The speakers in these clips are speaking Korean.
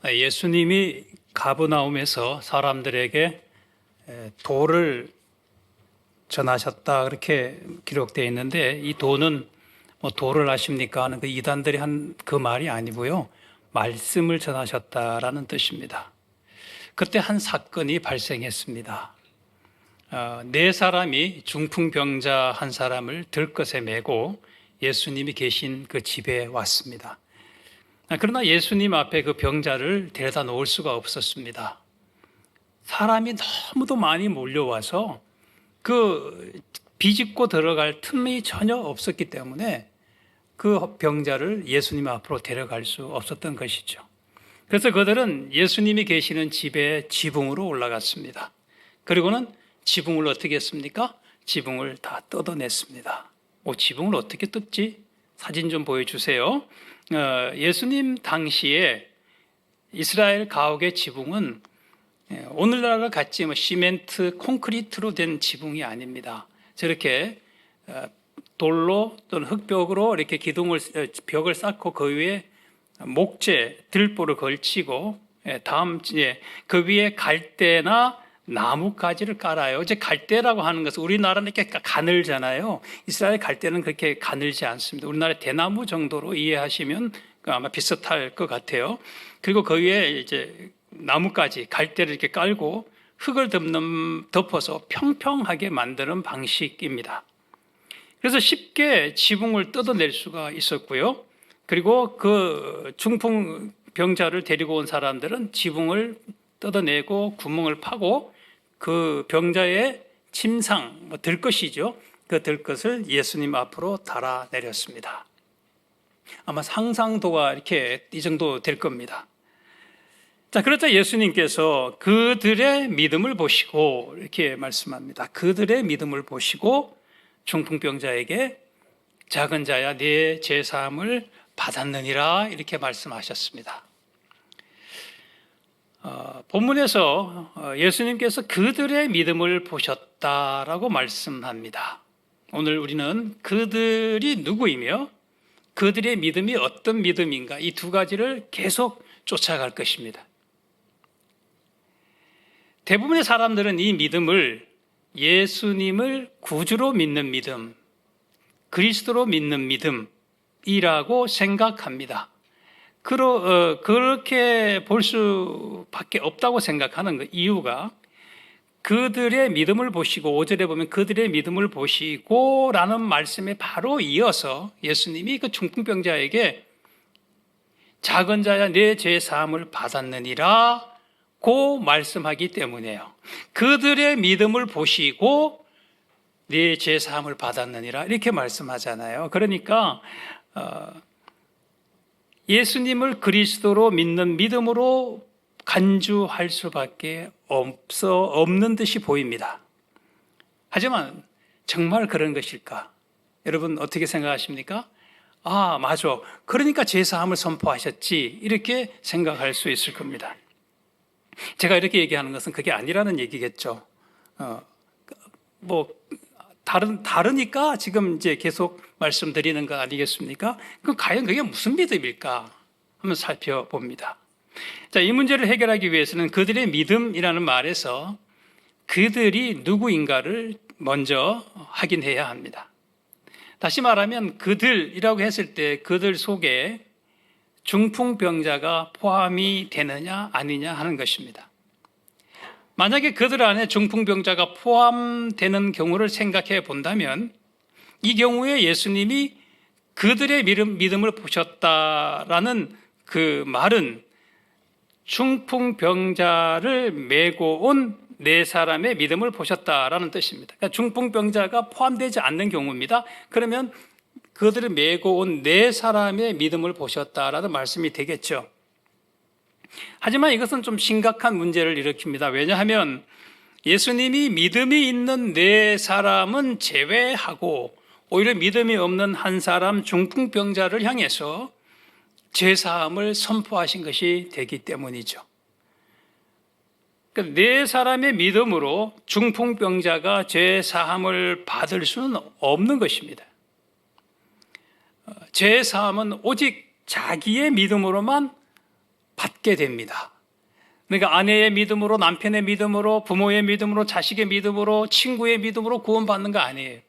예수님이 가버나움에서 사람들에게 도를 전하셨다 그렇게 기록되어 있는데, 이 도는 도를 아십니까 하는 그 이단들이 한 그 말이 아니고요, 말씀을 전하셨다라는 뜻입니다. 그때 한 사건이 발생했습니다. 네 사람이 중풍병자 한 사람을 들것에 메고 예수님이 계신 그 집에 왔습니다. 그러나 예수님 앞에 그 병자를 데려다 놓을 수가 없었습니다. 사람이 너무도 많이 몰려와서 그 비집고 들어갈 틈이 전혀 없었기 때문에 그 병자를 예수님 앞으로 데려갈 수 없었던 것이죠. 그래서 그들은 예수님이 계시는 집에 지붕으로 올라갔습니다. 그리고는 지붕을 어떻게 했습니까? 지붕을 다 뜯어냈습니다. 지붕을 어떻게 뜯지? 사진 좀 보여주세요. 예수님 당시에 이스라엘 가옥의 지붕은 오늘날과 같이 시멘트, 콘크리트로 된 지붕이 아닙니다. 저렇게 돌로 또는 흙벽으로 이렇게 벽을 쌓고 그 위에 목재, 들보를 걸치고 그 위에 갈대나 나뭇가지를 깔아요. 이제 갈대라고 하는 것은 우리나라는 이렇게 가늘잖아요. 이스라엘 갈대는 그렇게 가늘지 않습니다. 우리나라의 대나무 정도로 이해하시면 아마 비슷할 것 같아요. 그리고 그 위에 이제 나뭇가지, 갈대를 이렇게 깔고 흙을 덮어서 평평하게 만드는 방식입니다. 그래서 쉽게 지붕을 뜯어낼 수가 있었고요. 그리고 그 중풍병자를 데리고 온 사람들은 지붕을 뜯어내고 구멍을 파고 그 병자의 침상, 들것이죠. 그 들것을 예수님 앞으로 달아내렸습니다. 아마 상상도가 이렇게 이 정도 될 겁니다. 자, 그러자 예수님께서 그들의 믿음을 보시고 이렇게 말씀합니다. 그들의 믿음을 보시고 중풍병자에게 작은 자야 네 죄사함을 받았느니라 이렇게 말씀하셨습니다. 본문에서 예수님께서 그들의 믿음을 보셨다라고 말씀합니다. 오늘 우리는 그들이 누구이며 그들의 믿음이 어떤 믿음인가, 이 두 가지를 계속 쫓아갈 것입니다. 대부분의 사람들은 이 믿음을 예수님을 구주로 믿는 믿음, 그리스도로 믿는 믿음이라고 생각합니다. 그렇게 볼 수밖에 없다고 생각하는 그 이유가, 그들의 믿음을 보시고, 5절에 보면 그들의 믿음을 보시고 라는 말씀에 바로 이어서 예수님이 그 중풍병자에게 작은 자야 내 죄 사함을 받았느니라 고 말씀하기 때문에요. 그들의 믿음을 보시고 네 죄 사함을 받았느니라 이렇게 말씀하잖아요. 그러니까 예수님을 그리스도로 믿는 믿음으로 간주할 수밖에 없는 듯이 보입니다. 하지만 정말 그런 것일까? 여러분 어떻게 생각하십니까? 맞아. 그러니까 죄사함을 선포하셨지. 이렇게 생각할 수 있을 겁니다. 제가 이렇게 얘기하는 것은 그게 아니라는 얘기겠죠. 다르니까 지금 이제 계속 말씀드리는 거 아니겠습니까? 그럼 과연 그게 무슨 믿음일까? 한번 살펴봅니다. 자, 이 문제를 해결하기 위해서는 그들의 믿음이라는 말에서 그들이 누구인가를 먼저 확인해야 합니다. 다시 말하면 그들이라고 했을 때 그들 속에 중풍병자가 포함이 되느냐 아니냐 하는 것입니다. 만약에 그들 안에 중풍병자가 포함되는 경우를 생각해 본다면, 이 경우에 예수님이 그들의 믿음을 보셨다라는 그 말은 중풍병자를 메고 온 네 사람의 믿음을 보셨다라는 뜻입니다. 그러니까 중풍병자가 포함되지 않는 경우입니다. 그러면 그들을 메고 온 네 사람의 믿음을 보셨다라는 말씀이 되겠죠. 하지만 이것은 좀 심각한 문제를 일으킵니다. 왜냐하면 예수님이 믿음이 있는 네 사람은 제외하고 오히려 믿음이 없는 한 사람 중풍병자를 향해서 죄사함을 선포하신 것이 되기 때문이죠. 네 사람의 믿음으로 중풍병자가 죄사함을 받을 수는 없는 것입니다. 죄사함은 오직 자기의 믿음으로만 받게 됩니다. 그러니까 아내의 믿음으로, 남편의 믿음으로, 부모의 믿음으로, 자식의 믿음으로, 친구의 믿음으로 구원받는 거 아니에요.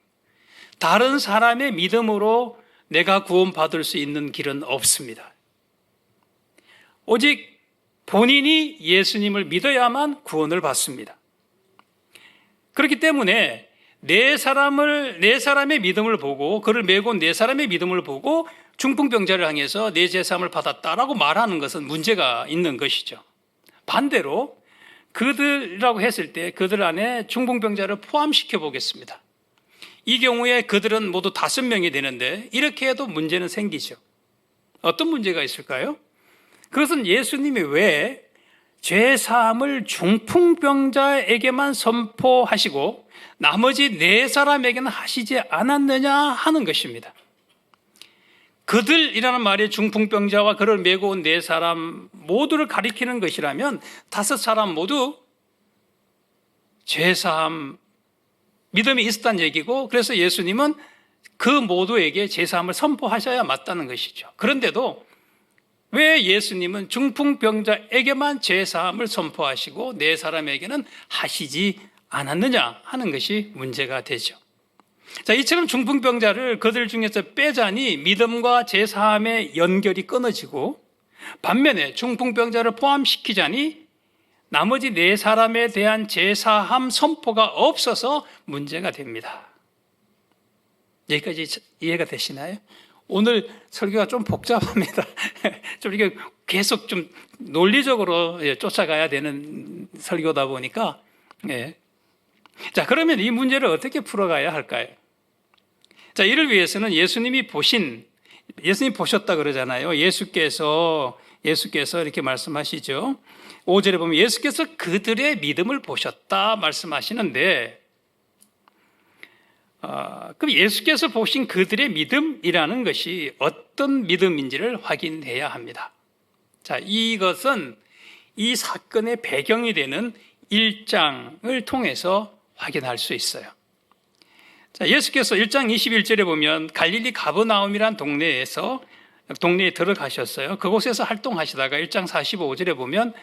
다른 사람의 믿음으로 내가 구원받을 수 있는 길은 없습니다. 오직 본인이 예수님을 믿어야만 구원을 받습니다. 그렇기 때문에 네 사람의 믿음을 보고, 그를 메고 온 네 사람의 믿음을 보고 중풍병자를 향해서 내 제사함을 받았다라고 말하는 것은 문제가 있는 것이죠. 반대로 그들이라고 했을 때 그들 안에 중풍병자를 포함시켜 보겠습니다. 이 경우에 그들은 모두 5명이 되는데 이렇게 해도 문제는 생기죠. 어떤 문제가 있을까요? 그것은 예수님이 왜 죄사함을 중풍병자에게만 선포하시고 나머지 4사람에게는 하시지 않았느냐 하는 것입니다. 그들이라는 말이 중풍병자와 그를 메고 온 4사람 모두를 가리키는 것이라면 5사람 모두 죄사함 믿음이 있었다는 얘기고, 그래서 예수님은 그 모두에게 제사함을 선포하셔야 맞다는 것이죠. 그런데도 왜 예수님은 중풍병자에게만 제사함을 선포하시고 4사람에게는 하시지 않았느냐 하는 것이 문제가 되죠. 자, 이처럼 중풍병자를 그들 중에서 빼자니 믿음과 제사함의 연결이 끊어지고, 반면에 중풍병자를 포함시키자니 나머지 4사람에 대한 제사함 선포가 없어서 문제가 됩니다. 여기까지 이해가 되시나요? 오늘 설교가 좀 복잡합니다. 좀 이게 계속 좀 논리적으로 쫓아가야 되는 설교다 보니까. 예. 자, 그러면 이 문제를 어떻게 풀어가야 할까요? 자, 이를 위해서는 예수님 보셨다 그러잖아요. 예수께서 이렇게 말씀하시죠. 5절에 보면 예수께서 그들의 믿음을 보셨다 말씀하시는데, 그럼 예수께서 보신 그들의 믿음이라는 것이 어떤 믿음인지를 확인해야 합니다. 자, 이것은 이 사건의 배경이 되는 1장을 통해서 확인할 수 있어요. 자, 예수께서 1장 21절에 보면 갈릴리 가버나움이라는 동네에 들어가셨어요. 그곳에서 활동하시다가 1장 45절에 보면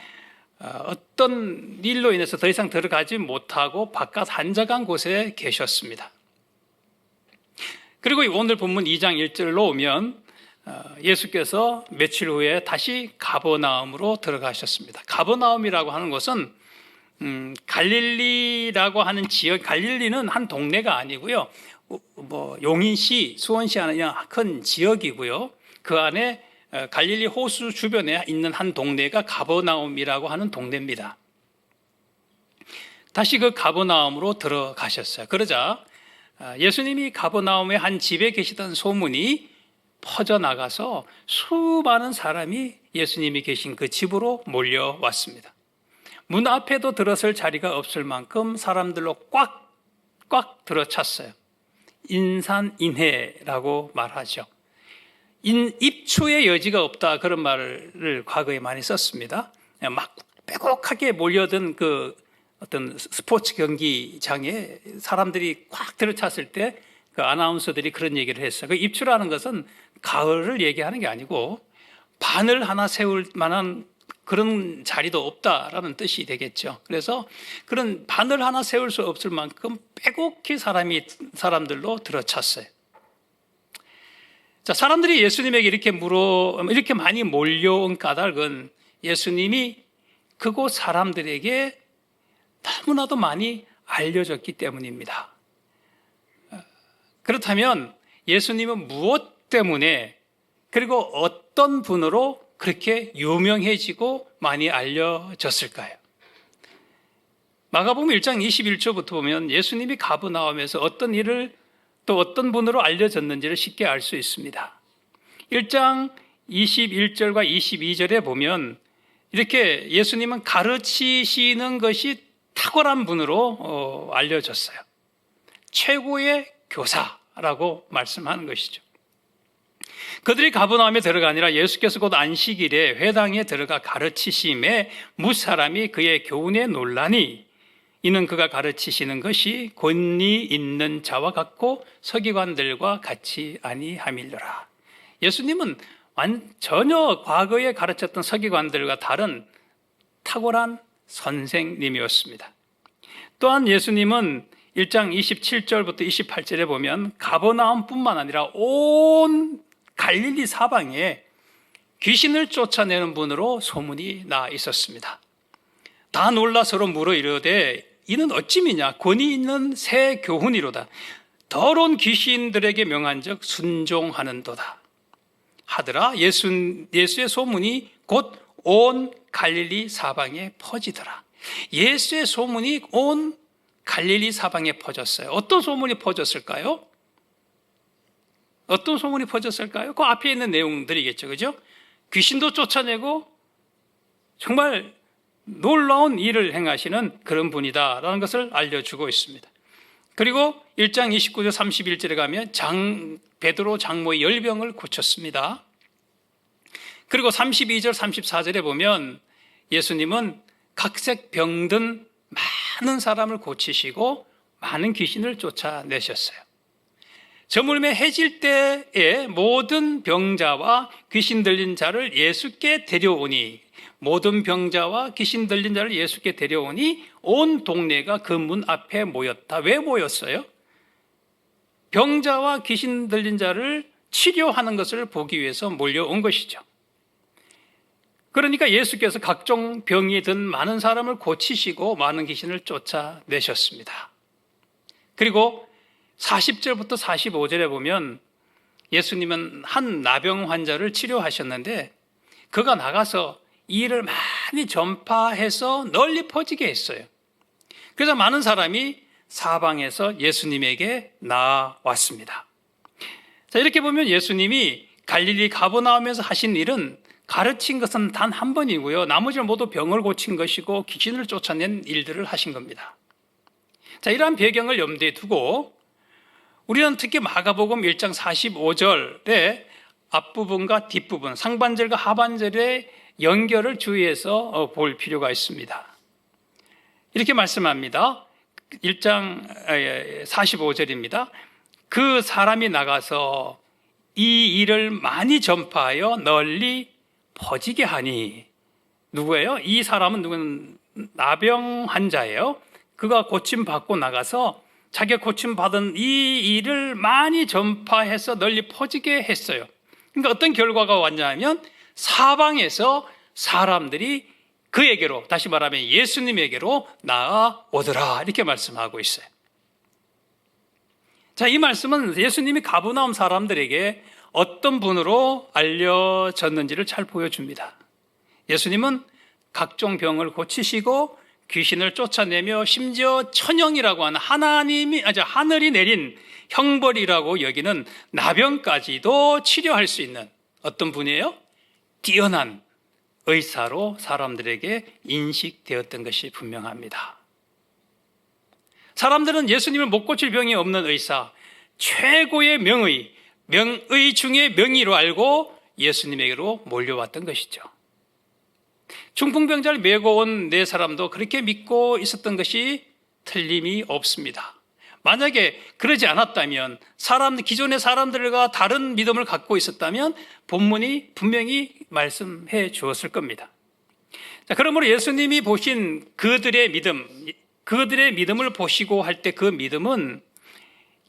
어떤 일로 인해서 더 이상 들어가지 못하고 바깥 한적한 곳에 계셨습니다. 그리고 오늘 본문 2장 1절로 오면 예수께서 며칠 후에 다시 가버나움으로 들어가셨습니다. 가버나움이라고 하는 것은 갈릴리라고 하는 지역, 갈릴리는 한 동네가 아니고요. 용인시, 수원시 하는 큰 지역이고요. 그 안에 갈릴리 호수 주변에 있는 한 동네가 가버나움이라고 하는 동네입니다. 다시 그 가버나움으로 들어가셨어요. 그러자 예수님이 가버나움의 한 집에 계시던 소문이 퍼져나가서 수많은 사람이 예수님이 계신 그 집으로 몰려왔습니다. 문 앞에도 들어설 자리가 없을 만큼 사람들로 꽉 들어찼어요. 인산인해라고 말하죠. 입추의 여지가 없다, 그런 말을 과거에 많이 썼습니다. 막 빼곡하게 몰려든 그 어떤 스포츠 경기장에 사람들이 꽉 들어찼을 때 그 아나운서들이 그런 얘기를 했어요. 그 입추라는 것은 가을을 얘기하는 게 아니고 바늘 하나 세울 만한 그런 자리도 없다라는 뜻이 되겠죠. 그래서 그런 바늘 하나 세울 수 없을 만큼 빼곡히 사람들로 들어찼어요. 자, 사람들이 예수님에게 이렇게 많이 몰려온 까닭은 예수님이 그곳 사람들에게 너무나도 많이 알려졌기 때문입니다. 그렇다면 예수님은 무엇 때문에, 그리고 어떤 분으로 그렇게 유명해지고 많이 알려졌을까요? 마가복음 1장 21절부터 보면 예수님이 가버나움에서 어떤 일을 또 어떤 분으로 알려졌는지를 쉽게 알 수 있습니다. 1장 21절과 22절에 보면 이렇게 예수님은 가르치시는 것이 탁월한 분으로 알려졌어요. 최고의 교사라고 말씀하는 것이죠. 그들이 가버나움에 들어가니라 예수께서 곧 안식일에 회당에 들어가 가르치심에 무사람이 그의 교훈에 놀라니 이는 그가 가르치시는 것이 권위 있는 자와 같고 서기관들과 같이 아니함이로라. 예수님은 전혀 과거에 가르쳤던 서기관들과 다른 탁월한 선생님이었습니다. 또한 예수님은 1장 27절부터 28절에 보면 가버나움뿐만 아니라 온 갈릴리 사방에 귀신을 쫓아내는 분으로 소문이 나 있었습니다. 다 놀라 서로 물어 이르되 이는 어찌미냐 권위 있는 새 교훈이로다. 더러운 귀신들에게 명한즉 순종하는도다 하더라. 예수의 소문이 곧 온 갈릴리 사방에 퍼지더라. 예수의 소문이 온 갈릴리 사방에 퍼졌어요. 어떤 소문이 퍼졌을까요? 어떤 소문이 퍼졌을까요? 그 앞에 있는 내용들이겠죠. 그죠? 귀신도 쫓아내고 정말 놀라운 일을 행하시는 그런 분이다라는 것을 알려주고 있습니다. 그리고 1장 29절 31절에 가면 베드로 장모의 열병을 고쳤습니다. 그리고 32절 34절에 보면 예수님은 각색 병든 많은 사람을 고치시고 많은 귀신을 쫓아내셨어요. 저물매 해질 때에 모든 병자와 귀신 들린 자를 예수께 데려오니 모든 병자와 귀신 들린 자를 예수께 데려오니 온 동네가 그 문 앞에 모였다. 왜 모였어요? 병자와 귀신 들린 자를 치료하는 것을 보기 위해서 몰려온 것이죠. 그러니까 예수께서 각종 병이 든 많은 사람을 고치시고 많은 귀신을 쫓아내셨습니다. 그리고 40절부터 45절에 보면 예수님은 한 나병 환자를 치료하셨는데 그가 나가서 이 일을 많이 전파해서 널리 퍼지게 했어요. 그래서 많은 사람이 사방에서 예수님에게 나왔습니다. 자, 이렇게 보면 예수님이 갈릴리 가버나움에서 하신 일은 가르친 것은 단 한 번이고요. 나머지는 모두 병을 고친 것이고 귀신을 쫓아낸 일들을 하신 겁니다. 자, 이러한 배경을 염두에 두고 우리는 특히 마가복음 1장 45절의 앞부분과 뒷부분, 상반절과 하반절의 연결을 주의해서 볼 필요가 있습니다. 이렇게 말씀합니다. 1장 45절입니다. 그 사람이 나가서 이 일을 많이 전파하여 널리 퍼지게 하니 누구예요? 이 사람은 누구는 나병 환자예요. 그가 고침받고 나가서 자기가 고침받은 이 일을 많이 전파해서 널리 퍼지게 했어요. 그러니까 어떤 결과가 왔냐면 사방에서 사람들이 그에게로, 다시 말하면 예수님에게로 나아오더라 이렇게 말씀하고 있어요. 자, 이 말씀은 예수님이 가버나움 사람들에게 어떤 분으로 알려졌는지를 잘 보여줍니다. 예수님은 각종 병을 고치시고 귀신을 쫓아내며 심지어 천형이라고 하는 하늘이 내린 형벌이라고 여기는 나병까지도 치료할 수 있는 어떤 분이에요? 뛰어난 의사로 사람들에게 인식되었던 것이 분명합니다. 사람들은 예수님을 못 고칠 병이 없는 의사, 최고의 명의 중에 명의로 알고 예수님에게로 몰려왔던 것이죠. 중풍병자를 메고 온 네 사람도 그렇게 믿고 있었던 것이 틀림이 없습니다. 만약에 그러지 않았다면 기존의 사람들과 다른 믿음을 갖고 있었다면 본문이 분명히 말씀해 주었을 겁니다. 자, 그러므로 예수님이 보신 그들의 믿음을 보시고 할 때 그 믿음은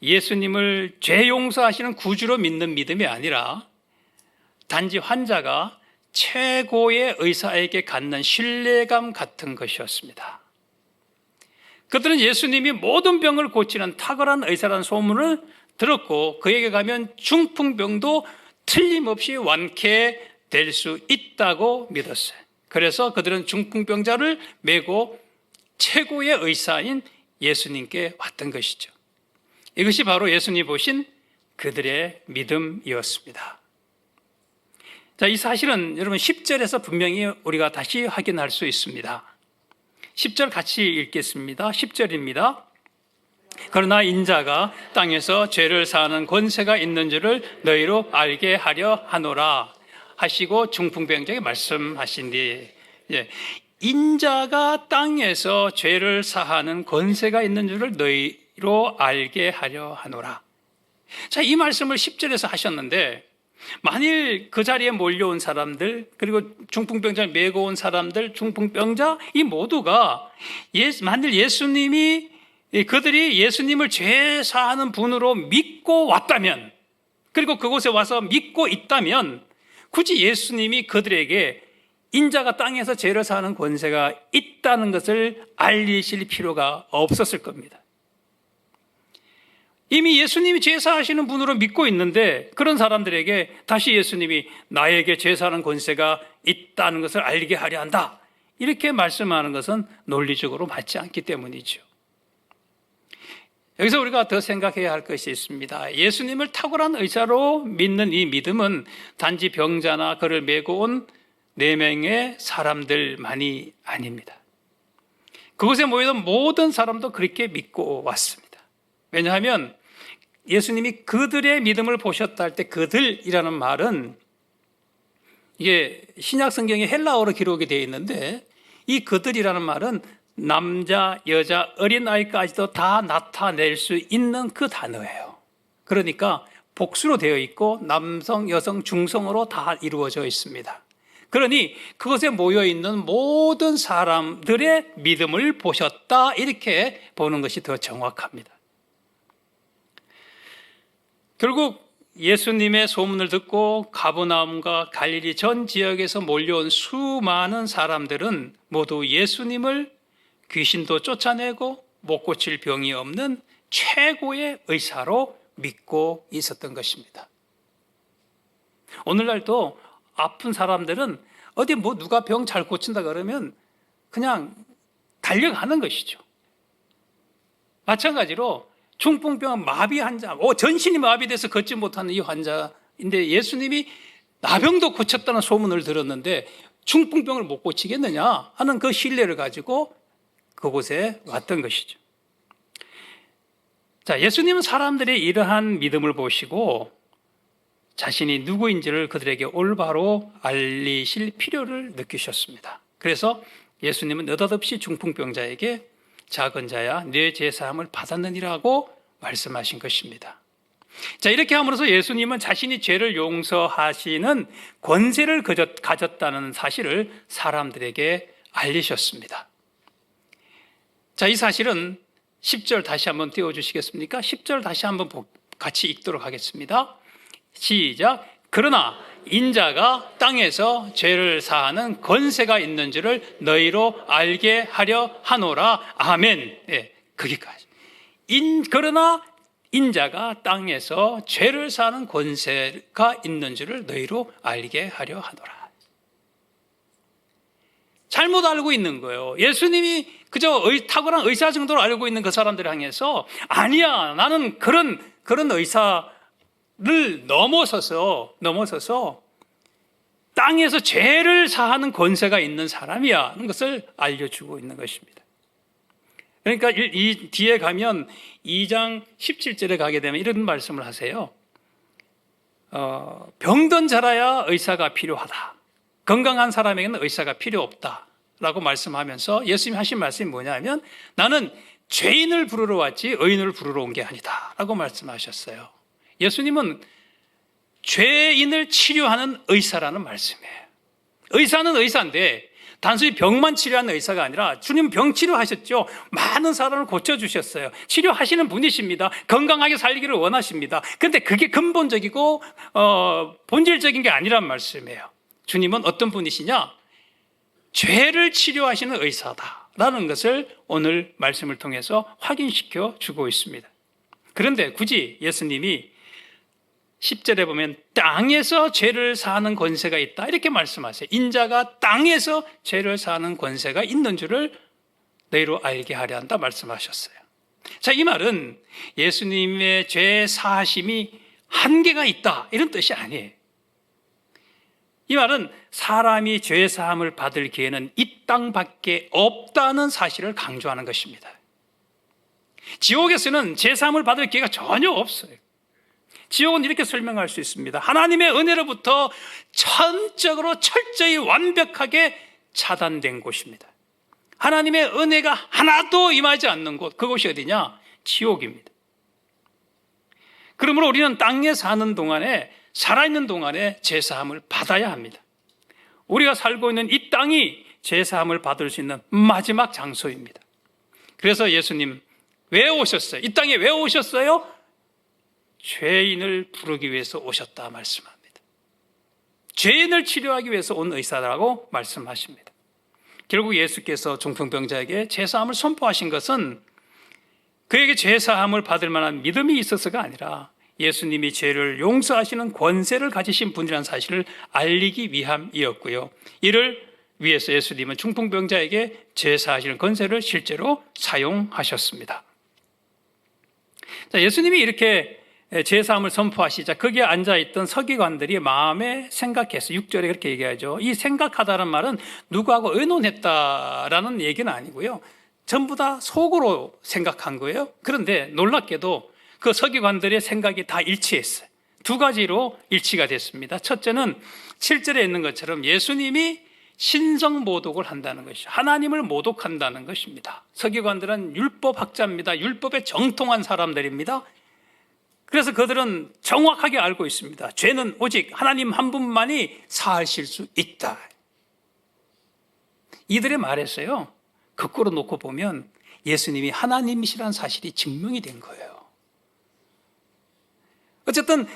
예수님을 죄 용서하시는 구주로 믿는 믿음이 아니라 단지 환자가 최고의 의사에게 갖는 신뢰감 같은 것이었습니다. 그들은 예수님이 모든 병을 고치는 탁월한 의사라는 소문을 들었고 그에게 가면 중풍병도 틀림없이 완쾌될 수 있다고 믿었어요. 그래서 그들은 중풍병자를 메고 최고의 의사인 예수님께 왔던 것이죠. 이것이 바로 예수님이 보신 그들의 믿음이었습니다. 자, 이 사실은 여러분 10절에서 분명히 우리가 다시 확인할 수 있습니다. 10절 같이 읽겠습니다. 10절입니다. 그러나 인자가 땅에서 죄를 사하는 권세가 있는 줄을 너희로 알게 하려 하노라 하시고 중풍병자에게 말씀하신 뒤 인자가 땅에서 죄를 사하는 권세가 있는 줄을 너희로 알게 하려 하노라. 자, 이 말씀을 10절에서 하셨는데 만일 그 자리에 몰려온 사람들, 그리고 중풍병자를 메고 온 사람들, 중풍병자 이 모두가 만일 예수님이 그들이 예수님을 죄 사하는 분으로 믿고 왔다면, 그리고 그곳에 와서 믿고 있다면 굳이 예수님이 그들에게 인자가 땅에서 죄를 사하는 권세가 있다는 것을 알리실 필요가 없었을 겁니다. 이미 예수님이 죄 사하시는 분으로 믿고 있는데 그런 사람들에게 다시 예수님이 나에게 죄 사하는 권세가 있다는 것을 알게 하려 한다, 이렇게 말씀하는 것은 논리적으로 맞지 않기 때문이죠. 여기서 우리가 더 생각해야 할 것이 있습니다. 예수님을 탁월한 의사로 믿는 이 믿음은 단지 병자나 그를 메고 온 4명의 사람들만이 아닙니다. 그곳에 모이던 모든 사람도 그렇게 믿고 왔습니다. 왜냐하면 예수님이 그들의 믿음을 보셨다 할 때 그들이라는 말은 이게 신약 성경에 헬라어로 기록이 되어 있는데 이 그들이라는 말은 남자, 여자, 어린아이까지도 다 나타낼 수 있는 그 단어예요. 그러니까 복수로 되어 있고 남성, 여성, 중성으로 다 이루어져 있습니다. 그러니 그것에 모여있는 모든 사람들의 믿음을 보셨다, 이렇게 보는 것이 더 정확합니다. 결국 예수님의 소문을 듣고 가버나움과 갈릴리 전 지역에서 몰려온 수많은 사람들은 모두 예수님을 귀신도 쫓아내고 못 고칠 병이 없는 최고의 의사로 믿고 있었던 것입니다. 오늘날도 아픈 사람들은 어디 누가 병 잘 고친다 그러면 그냥 달려가는 것이죠. 마찬가지로 중풍병 마비 환자, 전신이 마비돼서 걷지 못하는 이 환자인데 예수님이 나병도 고쳤다는 소문을 들었는데 중풍병을 못 고치겠느냐 하는 그 신뢰를 가지고 그곳에 왔던 것이죠. 자, 예수님은 사람들의 이러한 믿음을 보시고 자신이 누구인지를 그들에게 올바로 알리실 필요를 느끼셨습니다. 그래서 예수님은 느닷없이 중풍병자에게 작은 자야 내 죄사함을 받았느니라고 말씀하신 것입니다. 자, 이렇게 함으로써 예수님은 자신이 죄를 용서하시는 권세를 가졌다는 사실을 사람들에게 알리셨습니다. 자, 이 사실은 10절 다시 한번 띄워주시겠습니까? 10절 다시 한번 같이 읽도록 하겠습니다. 시작. 그러나 인자가 땅에서 죄를 사하는 권세가 있는 줄을 너희로 알게 하려 하노라. 아멘. 네, 거기까지. 그러나 인자가 땅에서 죄를 사하는 권세가 있는 줄을 너희로 알게 하려 하노라. 잘못 알고 있는 거예요. 예수님이 그저 탁월한 의사 정도로 알고 있는 그 사람들을 향해서 아니야, 나는 그런 의사를 넘어서서 땅에서 죄를 사하는 권세가 있는 사람이야 하는 것을 알려주고 있는 것입니다. 그러니까 이 뒤에 가면 2장 17절에 가게 되면 이런 말씀을 하세요. 병든 자라야 의사가 필요하다. 건강한 사람에게는 의사가 필요 없다 라고 말씀하면서 예수님이 하신 말씀이 뭐냐면 나는 죄인을 부르러 왔지 의인을 부르러 온 게 아니다 라고 말씀하셨어요. 예수님은 죄인을 치료하는 의사라는 말씀이에요. 의사는 의사인데 단순히 병만 치료하는 의사가 아니라 주님 병 치료하셨죠. 많은 사람을 고쳐주셨어요. 치료하시는 분이십니다. 건강하게 살기를 원하십니다. 그런데 그게 근본적이고 본질적인 게 아니란 말씀이에요. 주님은 어떤 분이시냐? 죄를 치료하시는 의사다라는 것을 오늘 말씀을 통해서 확인시켜 주고 있습니다. 그런데 굳이 예수님이 10절에 보면 땅에서 죄를 사하는 권세가 있다 이렇게 말씀하세요. 인자가 땅에서 죄를 사하는 권세가 있는 줄을 너희로 알게 하려 한다 말씀하셨어요. 자, 이 말은 예수님의 죄 사하심이 한계가 있다 이런 뜻이 아니에요. 이 말은 사람이 죄 사함을 받을 기회는 이 땅밖에 없다는 사실을 강조하는 것입니다. 지옥에서는 죄 사함을 받을 기회가 전혀 없어요. 지옥은 이렇게 설명할 수 있습니다. 하나님의 은혜로부터 전적으로 철저히 완벽하게 차단된 곳입니다. 하나님의 은혜가 하나도 임하지 않는 곳, 그곳이 어디냐? 지옥입니다. 그러므로 우리는 땅에 사는 동안에 살아있는 동안에 제사함을 받아야 합니다. 우리가 살고 있는 이 땅이 제사함을 받을 수 있는 마지막 장소입니다. 그래서 예수님 왜 오셨어요? 이 땅에 왜 오셨어요? 죄인을 부르기 위해서 오셨다 말씀합니다. 죄인을 치료하기 위해서 온 의사라고 말씀하십니다. 결국 예수께서 중풍병자에게 제사함을 선포하신 것은 그에게 제사함을 받을 만한 믿음이 있어서가 아니라 예수님이 죄를 용서하시는 권세를 가지신 분이라는 사실을 알리기 위함이었고요. 이를 위해서 예수님은 중풍병자에게 제사하시는 권세를 실제로 사용하셨습니다. 자, 예수님이 이렇게 제사함을 선포하시자 거기에 앉아있던 서기관들이 마음에 생각했어요. 6절에 그렇게 얘기하죠. 이 생각하다는 말은 누구하고 의논했다라는 얘기는 아니고요. 전부 다 속으로 생각한 거예요. 그런데 놀랍게도 그 서기관들의 생각이 다 일치했어요. 두 가지로 일치가 됐습니다. 첫째는 7절에 있는 것처럼 예수님이 신성모독을 한다는 것이죠. 하나님을 모독한다는 것입니다. 서기관들은 율법학자입니다. 율법에 정통한 사람들입니다. 그래서 그들은 정확하게 알고 있습니다. 죄는 오직 하나님 한 분만이 사하실 수 있다. 이들의 말에서요, 거꾸로 놓고 보면 예수님이 하나님이시라는 사실이 증명이 된 거예요. 어쨌든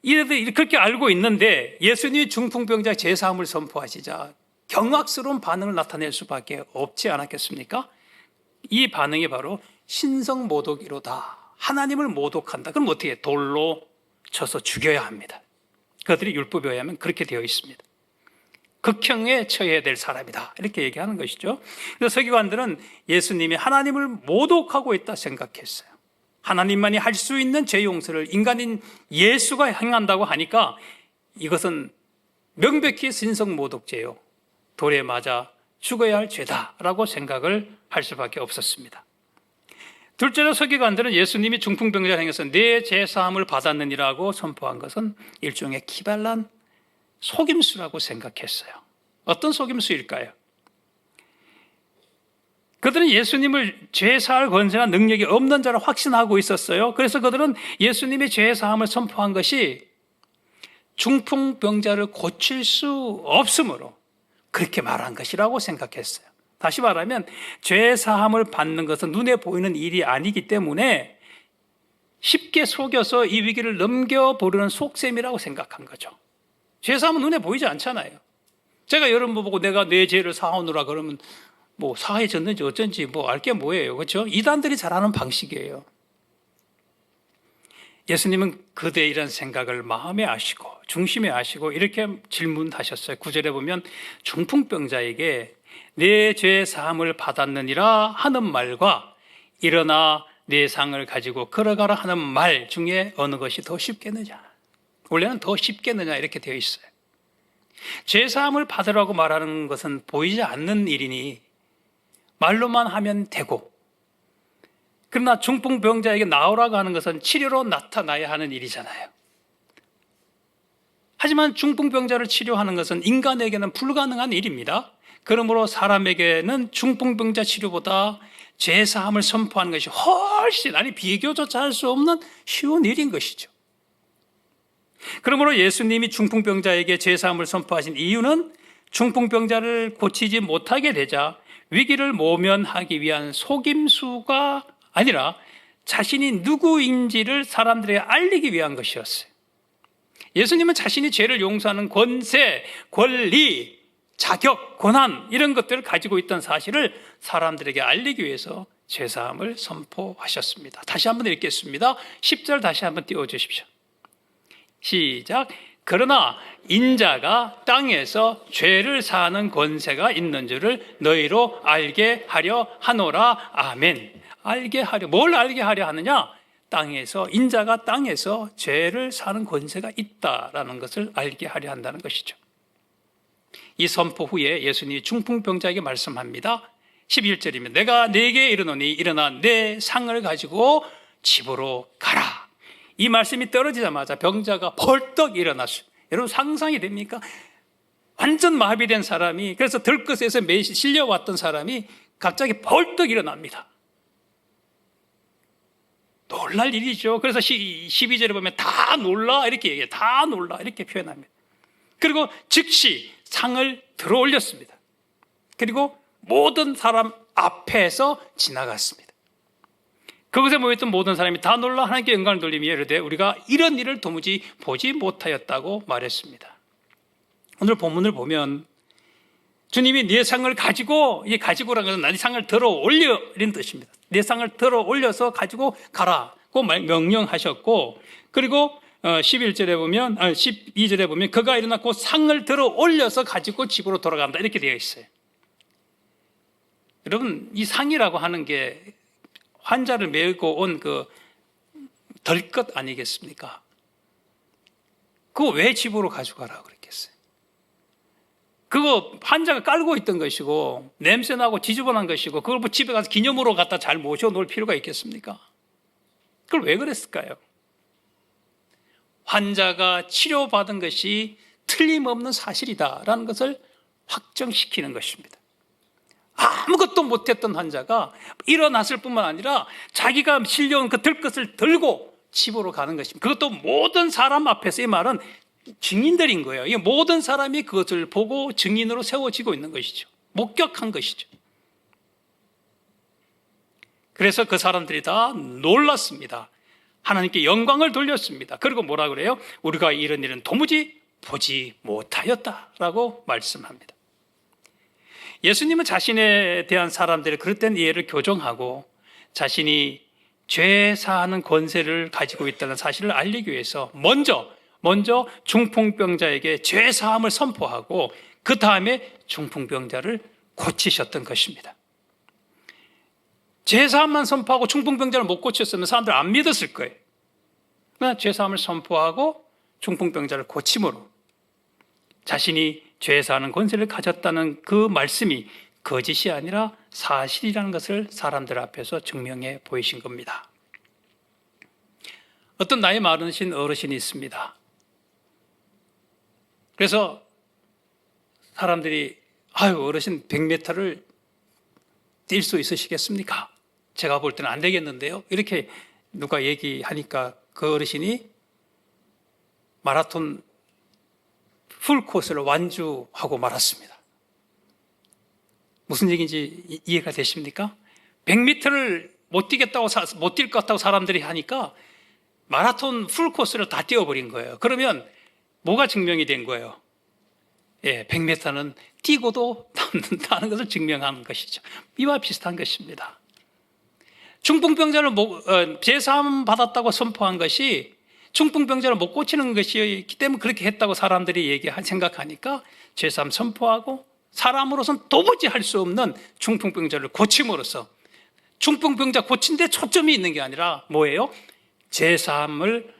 이들이 그렇게 알고 있는데 예수님이 중풍병자 제사함을 선포하시자 경악스러운 반응을 나타낼 수밖에 없지 않았겠습니까? 이 반응이 바로 신성모독이로다. 하나님을 모독한다. 그럼 어떻게 해요? 돌로 쳐서 죽여야 합니다. 그들이 율법에 의하면 그렇게 되어 있습니다. 극형에 처해야 될 사람이다. 이렇게 얘기하는 것이죠. 그래서 서기관들은 예수님이 하나님을 모독하고 있다 생각했어요. 하나님만이 할 수 있는 죄 용서를 인간인 예수가 행한다고 하니까 이것은 명백히 신성모독죄요. 돌에 맞아 죽어야 할 죄다라고 생각을 할 수밖에 없었습니다. 둘째로 서기관들은 예수님이 중풍병자를 행해서 내 제사함을 받았느니라고 선포한 것은 일종의 기발한 속임수라고 생각했어요. 어떤 속임수일까요? 그들은 예수님을 죄사할 권세나 능력이 없는 자로 확신하고 있었어요. 그래서 그들은 예수님의 죄사함을 선포한 것이 중풍병자를 고칠 수 없으므로 그렇게 말한 것이라고 생각했어요. 다시 말하면 죄사함을 받는 것은 눈에 보이는 일이 아니기 때문에 쉽게 속여서 이 위기를 넘겨보려는 속셈이라고 생각한 거죠. 죄사함은 눈에 보이지 않잖아요. 제가 여러분 보고 내가 내 죄를 사하노라 그러면 뭐 사해졌는지 어쩐지 뭐 알게 뭐예요. 그렇죠? 이단들이 잘하는 방식이에요. 예수님은 그들의 이런 생각을 마음에 아시고 중심에 아시고 이렇게 질문하셨어요. 9절에 보면 중풍병자에게 내 죄 사함을 받았느니라 하는 말과 일어나 내 상을 가지고 걸어가라 하는 말 중에 어느 것이 더 쉽겠느냐. 원래는 더 쉽겠느냐 이렇게 되어 있어요. 죄 사함을 받으라고 말하는 것은 보이지 않는 일이니 말로만 하면 되고, 그러나 중풍병자에게 나오라고 하는 것은 치료로 나타나야 하는 일이잖아요. 하지만 중풍병자를 치료하는 것은 인간에게는 불가능한 일입니다. 그러므로 사람에게는 중풍병자 치료보다 죄사함을 선포하는 것이 훨씬, 아니 비교조차 할 수 없는 쉬운 일인 것이죠. 그러므로 예수님이 중풍병자에게 죄사함을 선포하신 이유는 중풍병자를 고치지 못하게 되자 위기를 모면하기 위한 속임수가 아니라 자신이 누구인지를 사람들에게 알리기 위한 것이었어요. 예수님은 자신이 죄를 용서하는 권세, 권리, 자격, 권한 이런 것들을 가지고 있던 사실을 사람들에게 알리기 위해서 죄사함을 선포하셨습니다. 다시 한번 읽겠습니다. 10절 다시 한번 띄워주십시오. 시작. 그러나 인자가 땅에서 죄를 사하는 권세가 있는 줄을 너희로 알게 하려 하노라. 아멘. 알게 하려, 뭘 알게 하려 하느냐? 땅에서, 인자가 땅에서 죄를 사는 권세가 있다라는 것을 알게 하려 한다는 것이죠. 이 선포 후에 예수님이 중풍병자에게 말씀합니다. 11절이면 내가 네게 이르노니 일어나 내 상을 가지고 집으로 가라. 이 말씀이 떨어지자마자 병자가 벌떡 일어났어요. 여러분 상상이 됩니까? 완전 마비된 사람이, 그래서 들것에서 실려왔던 사람이 갑자기 벌떡 일어납니다. 놀랄 일이죠. 그래서 12절에 보면 다 놀라 이렇게 얘기해요. 다 놀라 이렇게 표현합니다. 그리고 즉시 상을 들어 올렸습니다. 그리고 모든 사람 앞에서 지나갔습니다. 그곳에 모였던 모든 사람이 다 놀라 하나님께 영광을 돌리며 이르되 우리가 이런 일을 도무지 보지 못하였다고 말했습니다. 오늘 본문을 보면 주님이 네 상을 가지고, 이 가지고라는 것은 네 상을 들어 올려 이런 뜻입니다. 네 상을 들어 올려서 가지고 가라고 명령하셨고, 그리고 11절에 보면 12절에 보면 그가 일어나 그 상을 들어 올려서 가지고 집으로 돌아간다 이렇게 되어 있어요. 여러분, 이 상이라고 하는 게 환자를 메고 온 그 덜것 아니겠습니까? 그거 왜 집으로 가져가라고 그랬겠어요? 그거 환자가 깔고 있던 것이고 냄새나고 지저분한 것이고 그걸 뭐 집에 가서 기념으로 갖다 잘 모셔놓을 필요가 있겠습니까? 그걸 왜 그랬을까요? 환자가 치료받은 것이 틀림없는 사실이다라는 것을 확정시키는 것입니다. 아무것도 못했던 환자가 일어났을 뿐만 아니라 자기가 실려온 그 들것을 들고 집으로 가는 것입니다. 그것도 모든 사람 앞에서, 이 말은 증인들인 거예요. 이 모든 사람이 그것을 보고 증인으로 세워지고 있는 것이죠. 목격한 것이죠. 그래서 그 사람들이 다 놀랐습니다. 하나님께 영광을 돌렸습니다. 그리고 뭐라 그래요? 우리가 이런 일은 도무지 보지 못하였다라고 말씀합니다. 예수님은 자신에 대한 사람들의 그릇된 이해를 교정하고 자신이 죄 사하는 권세를 가지고 있다는 사실을 알리기 위해서 먼저 중풍병자에게 죄 사함을 선포하고 그 다음에 중풍병자를 고치셨던 것입니다. 죄 사함만 선포하고 중풍병자를 못 고쳤으면 사람들 안 믿었을 거예요. 그러나 죄 사함을 선포하고 중풍병자를 고침으로 자신이 죄 사하는 권세를 가졌다는 그 말씀이 거짓이 아니라 사실이라는 것을 사람들 앞에서 증명해 보이신 겁니다. 어떤 나이 많으신 어르신이 있습니다. 그래서 사람들이 어르신 100m를 뛸 수 있으시겠습니까? 제가 볼 때는 안 되겠는데요. 이렇게 누가 얘기하니까 그 어르신이 마라톤 풀코스를 완주하고 말았습니다. 무슨 얘기인지 이해가 되십니까? 100m를 못 뛸 것 같다고 사람들이 하니까 마라톤 풀코스를 다 뛰어버린 거예요. 그러면 뭐가 증명이 된 거예요? 100m는 뛰고도 남는다는 것을 증명하는 것이죠. 이와 비슷한 것입니다. 중풍병자를 제사함 받았다고 선포한 것이 중풍병자를 못 고치는 것이기 때문에 그렇게 했다고 사람들이 생각하니까 제사함 선포하고 사람으로서는 도무지 할 수 없는 중풍병자를 고침으로써 중풍병자 고친 데 초점이 있는 게 아니라 뭐예요? 제사함을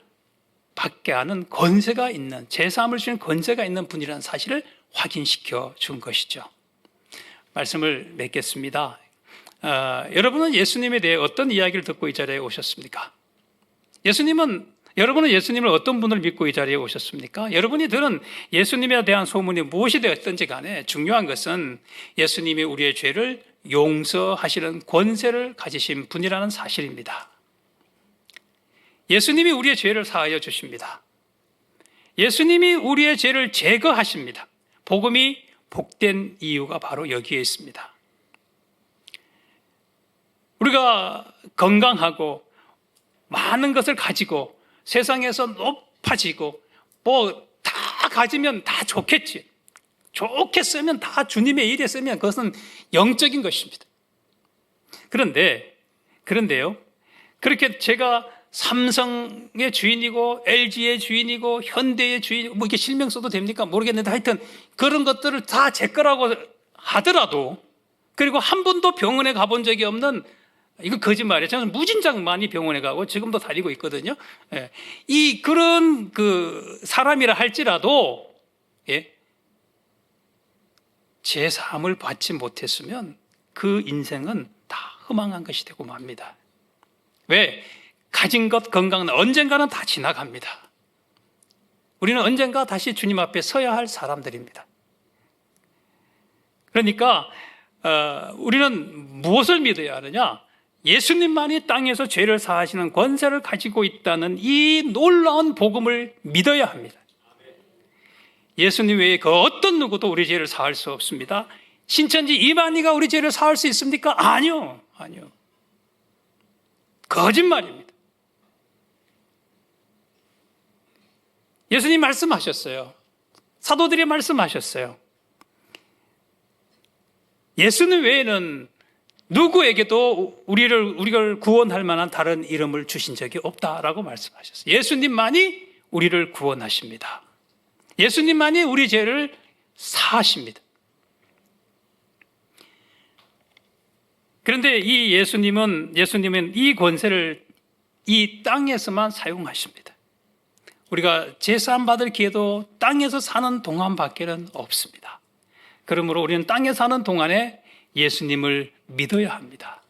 받게 하는 권세가 있는, 제사함을 주는 권세가 있는 분이라는 사실을 확인시켜 준 것이죠. 말씀을 맺겠습니다. 여러분은 예수님에 대해 어떤 이야기를 듣고 이 자리에 오셨습니까? 여러분은 예수님을 어떤 분을 믿고 이 자리에 오셨습니까? 여러분이 들은 예수님에 대한 소문이 무엇이 되었든지 간에 중요한 것은 예수님이 우리의 죄를 용서하시는 권세를 가지신 분이라는 사실입니다. 예수님이 우리의 죄를 사하여 주십니다. 예수님이 우리의 죄를 제거하십니다. 복음이 복된 이유가 바로 여기에 있습니다. 우리가 건강하고 많은 것을 가지고 세상에서 높아지고 다 가지면 다 좋겠지. 좋게 쓰면 다 주님의 일에 쓰면 그것은 영적인 것입니다. 그런데요. 그렇게 제가 삼성의 주인이고 LG의 주인이고 현대의 주인이고 이렇게 실명 써도 됩니까? 모르겠는데 하여튼 그런 것들을 다 제 거라고 하더라도 그리고 한 번도 병원에 가본 적이 없는, 이거 거짓말이에요. 저는 무진장 많이 병원에 가고 지금도 다니고 있거든요. 그런 사람이라 할지라도 제 삶을 받지 못했으면 그 인생은 다 허망한 것이 되고 맙니다. 왜? 가진 것, 건강은 언젠가는 다 지나갑니다. 우리는 언젠가 다시 주님 앞에 서야 할 사람들입니다. 그러니까 우리는 무엇을 믿어야 하느냐? 예수님만이 땅에서 죄를 사하시는 권세를 가지고 있다는 이 놀라운 복음을 믿어야 합니다. 예수님 외에 그 어떤 누구도 우리 죄를 사할 수 없습니다. 신천지 이만희가 우리 죄를 사할 수 있습니까? 아니요. 거짓말입니다. 예수님 말씀하셨어요. 사도들이 말씀하셨어요. 예수님 외에는 누구에게도 우리를 구원할 만한 다른 이름을 주신 적이 없다라고 말씀하셨어요. 예수님만이 우리를 구원하십니다. 예수님만이 우리 죄를 사하십니다. 그런데 이 예수님은 이 권세를 이 땅에서만 사용하십니다. 우리가 제사함 받을 기회도 땅에서 사는 동안밖에는 없습니다. 그러므로 우리는 땅에 사는 동안에 예수님을 믿어야 합니다.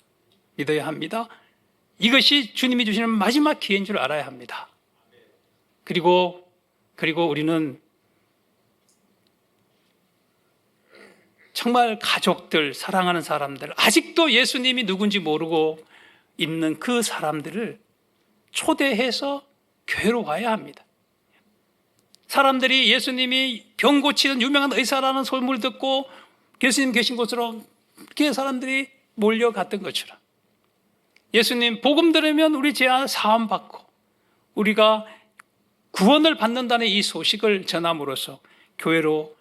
이것이 주님이 주시는 마지막 기회인 줄 알아야 합니다. 그리고 우리는 정말 가족들, 사랑하는 사람들, 아직도 예수님이 누군지 모르고 있는 그 사람들을 초대해서 교회로 와야 합니다. 사람들이 예수님이 병 고치는 유명한 의사라는 소문을 듣고 예수님 계신 곳으로 그렇게 사람들이 몰려갔던 것처럼 예수님 복음 들으면 우리 죄 사함 받고 우리가 구원을 받는다는 이 소식을 전함으로써 교회로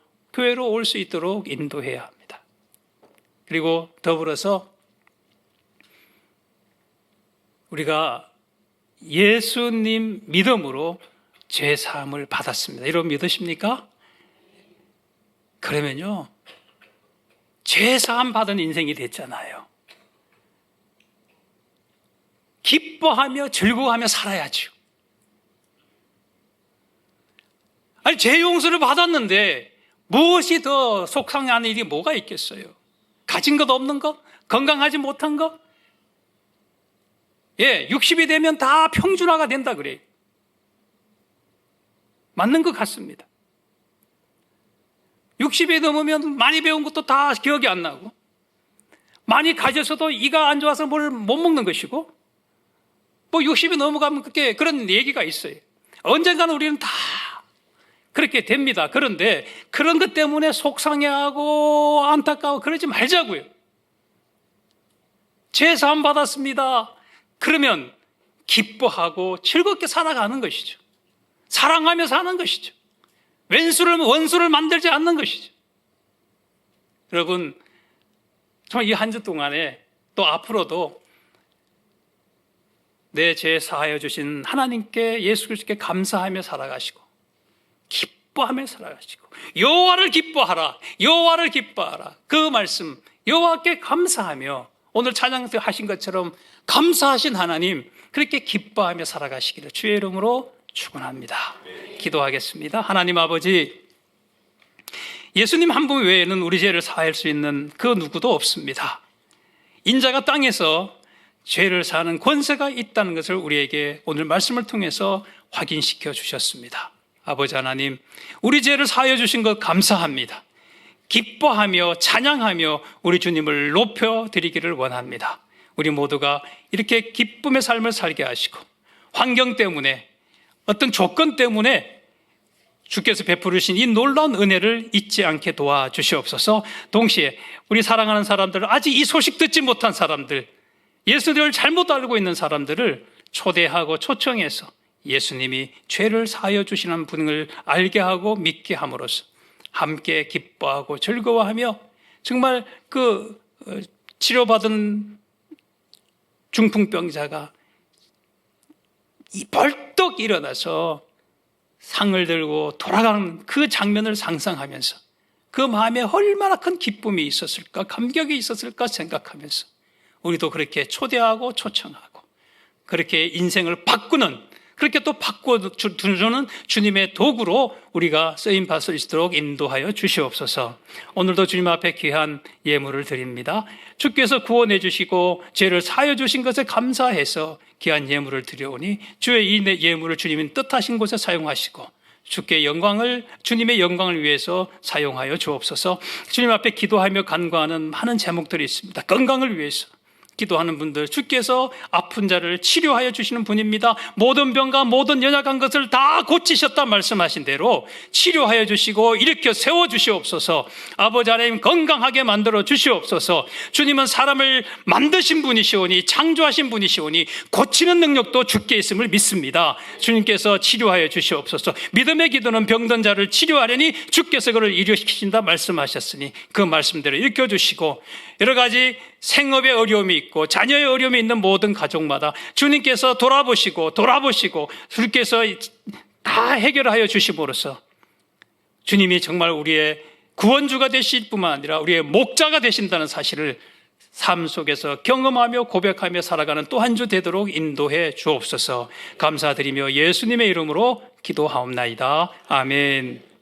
올 수 있도록 인도해야 합니다. 그리고 더불어서 우리가 예수님 믿음으로 죄 사함을 받았습니다. 여러분 믿으십니까? 그러면요 죄 사함 받은 인생이 됐잖아요. 기뻐하며 즐거워하며 살아야죠. 아니 죄 용서를 받았는데 무엇이 더 속상한 일이 뭐가 있겠어요? 가진 것 없는 것? 건강하지 못한 것? 60이 되면 다 평준화가 된다 그래요. 맞는 것 같습니다. 60이 넘으면 많이 배운 것도 다 기억이 안 나고 많이 가져서도 이가 안 좋아서 뭘 못 먹는 것이고 60이 넘어가면 그런 얘기가 있어요. 언젠가는 우리는 다 그렇게 됩니다. 그런데 그런 것 때문에 속상해하고 안타까워 그러지 말자고요. 죄 사함 받았습니다. 그러면 기뻐하고 즐겁게 살아가는 것이죠. 사랑하며 사는 것이죠. 원수를 만들지 않는 것이죠. 여러분 정말 이 한 주 동안에 또 앞으로도 내 죄 사하여 주신 하나님께 예수 그리스도께 감사하며 살아가시고 기뻐하며 살아가시고 여호와를 기뻐하라 그 말씀 여호와께 감사하며 오늘 찬양에서 하신 것처럼 감사하신 하나님 그렇게 기뻐하며 살아가시기를 주의 이름으로 축원합니다. 기도하겠습니다. 하나님 아버지 예수님 한 분 외에는 우리 죄를 사할 수 있는 그 누구도 없습니다. 인자가 땅에서 죄를 사는 권세가 있다는 것을 우리에게 오늘 말씀을 통해서 확인시켜 주셨습니다. 아버지 하나님 우리 죄를 사하여 주신 것 감사합니다. 기뻐하며 찬양하며 우리 주님을 높여드리기를 원합니다. 우리 모두가 이렇게 기쁨의 삶을 살게 하시고 환경 때문에 어떤 조건 때문에 주께서 베풀으신 이 놀라운 은혜를 잊지 않게 도와주시옵소서. 동시에 우리 사랑하는 사람들 아직 이 소식 듣지 못한 사람들 예수님을 잘못 알고 있는 사람들을 초대하고 초청해서 예수님이 죄를 사하여 주시는 분을 알게 하고 믿게 함으로써 함께 기뻐하고 즐거워하며 정말 그 치료받은 중풍병자가 벌떡 일어나서 상을 들고 돌아가는 그 장면을 상상하면서 그 마음에 얼마나 큰 기쁨이 있었을까 감격이 있었을까 생각하면서 우리도 그렇게 초대하고 초청하고 그렇게 인생을 바꾸는 그렇게 또 바꿔주는 주님의 도구로 우리가 쓰임받을 수 있도록 인도하여 주시옵소서. 오늘도 주님 앞에 귀한 예물을 드립니다. 주께서 구원해 주시고 죄를 사하여 주신 것에 감사해서 귀한 예물을 드려오니 주의 이 예물을 주님이 뜻하신 곳에 사용하시고 주님의 영광을 위해서 사용하여 주옵소서. 주님 앞에 기도하며 간구하는 많은 제목들이 있습니다. 건강을 위해서 기도하는 분들, 주께서 아픈 자를 치료하여 주시는 분입니다. 모든 병과 모든 연약한 것을 다 고치셨다 말씀하신 대로 치료하여 주시고 일으켜 세워 주시옵소서. 아버지 하나님 건강하게 만들어 주시옵소서. 주님은 사람을 만드신 분이시오니 창조하신 분이시오니 고치는 능력도 주께 있음을 믿습니다. 주님께서 치료하여 주시옵소서. 믿음의 기도는 병든 자를 치료하려니 주께서 그를 일으키신다 말씀하셨으니 그 말씀대로 일으켜 주시고, 여러 가지 생업의 어려움이 있고 자녀의 어려움이 있는 모든 가족마다 주님께서 돌아보시고 주님께서 다 해결하여 주심으로써 주님이 정말 우리의 구원주가 되실 뿐만 아니라 우리의 목자가 되신다는 사실을 삶 속에서 경험하며 고백하며 살아가는 또 한 주 되도록 인도해 주옵소서. 감사드리며 예수님의 이름으로 기도하옵나이다. 아멘.